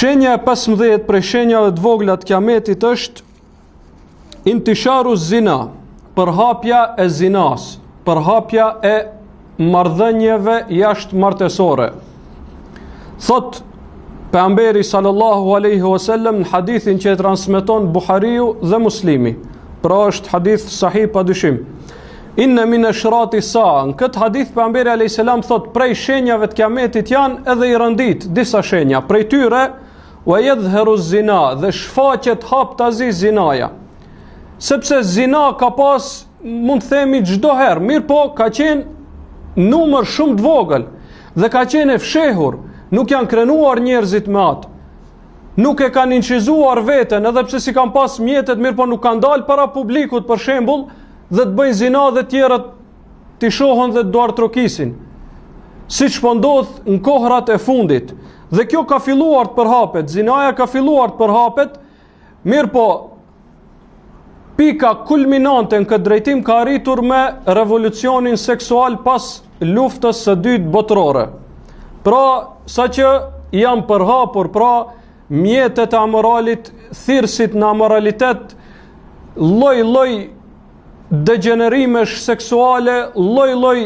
Shenja e 15 prej shenjave të vogla të kiametit është intisharu zina, përhapja e zinas, përhapja e marrëdhënieve jashtë martesore. Thot pejgamberi sallallahu alaihi wasallam në hadithin që e transmeton Buhariu dhe Muslimi, pra është hadith sahih pa dyshim. Inna min ashrati sa'a. Në këtë hadith pejgamberi alayhis salam thot prej shenjave të kiametit janë edhe i rëndit disa shenja. Prej tyre wa yadhharu zina, dhe shfaqet haptazi zinaja. Sepse zina ka pas, mund të themi çdo herë, mirë po ka qenë numër shumë të vogël dhe ka qenë e fshehur, nuk janë krenuar njerëzit me atë. Nuk e kanë incizuar veten, edhe pse si kanë pas mjetet, mirë po nuk kanë dalë para publikut për shembull dhe të bëjnë zina dhe tjerët t'i shohën dhe duar trokisin. Siç po ndodh në kohrat e fundit. Dhe kjo ka filluar të përhapet, zinaja ka filluar të përhapet, mirë po pika kulminante në këtë drejtim ka arritur me revolucionin seksual pas luftës së dytë botërore. Pra, sa që janë përhapur, pra mjetet e amoralit, thirrësit në amoralitet, lloj-lloj degenerimesh seksuale, lloj-lloj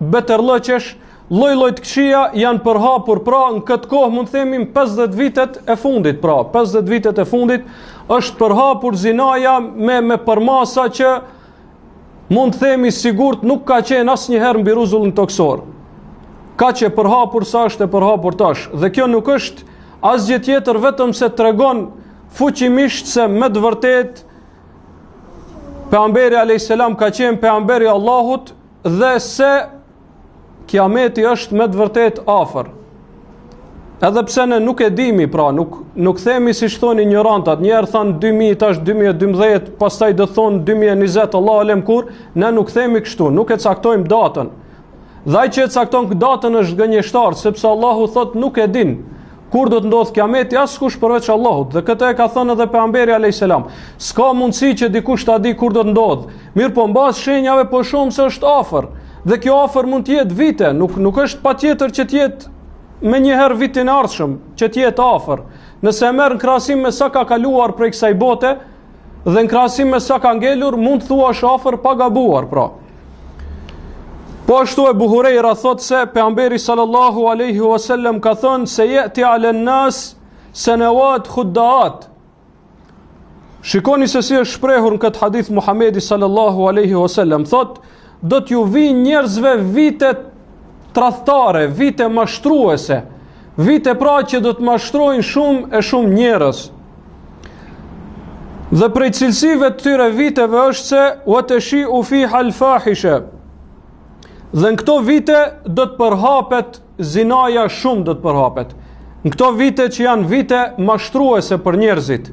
betërllëqesh, lloj-lloj të këqija janë përhapur. Pra, në këtë kohë mund të themi 50 vitet e fundit, pra 50 vitet e fundit është përhapur zinaja me përmasa që mund të themi sigurt nuk ka qenë asnjëherë mbi rrezullin toksor. Ka që përhapur sa është e përhapur tash. Dhe kjo nuk është asgjë tjetër vetëm se tregon fuqimisht se me të vërtet pejgamberi alayhis salam ka qenë pejgamberi i Allahut dhe se kiameti është me të vërtet afër. Edhe pse ne nuk e dimi, pra nuk themi siç thonë ignorantat, njerë thanë 2000, tash 2012, pastaj do thonë 2020, Allahu alem kur, ne nuk themi kështu, nuk e caktojmë datën. Dhe ai që e cakton datën është gënjeshtar, sepse Allahu thot nuk e din kur do të ndodh kiameti askush përveç Allahut. Dhe këtë e ka thënë edhe pejgamberi alayhis salam. S'ka mundësi që dikush ta di kur do të ndodh. Mirë po mbas shenjave po shohim se është afër. Dhe kjo afër mund të jetë vite, nuk është patjetër që të jetë me njëherë vitin e ardhshëm, që të jetë afër. Nëse e merr në krahasim me sa ka kaluar prej kësaj bote dhe në krahasim me sa ka ngelur, mund thuash afër pa gabuar, pra. Po ashtu e Buhurejra thot se pejgamberi sallallahu alaihi wasallam ka thënë se yati ala nas sanawat khuddaat. Shikoni se si është shprehur në këtë hadith Muhamedi sallallahu alaihi wasallam, thot do t'ju vinë njerëzve vite tradhtare, vite mashtruese, vite pra që do të mashtrojnë shumë e shumë njerëz. Dhe prej cilësive të tyre viteve është se wa tashi'u fiha al-fahisha. Dhe në këto vite do të përhapet zinaja, shumë do të përhapet. Në këto vite që janë vite mashtruese për njerëzit,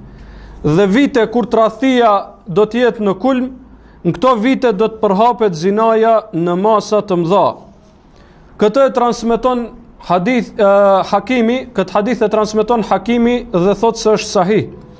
dhe vite kur tradhtia do të jetë në kulm, në këto vite do të përhapet zinaja në masa të mëdha. Këtë e transmeton Hakimi, këtë hadith e transmeton Hakimi dhe thotë se është sahih.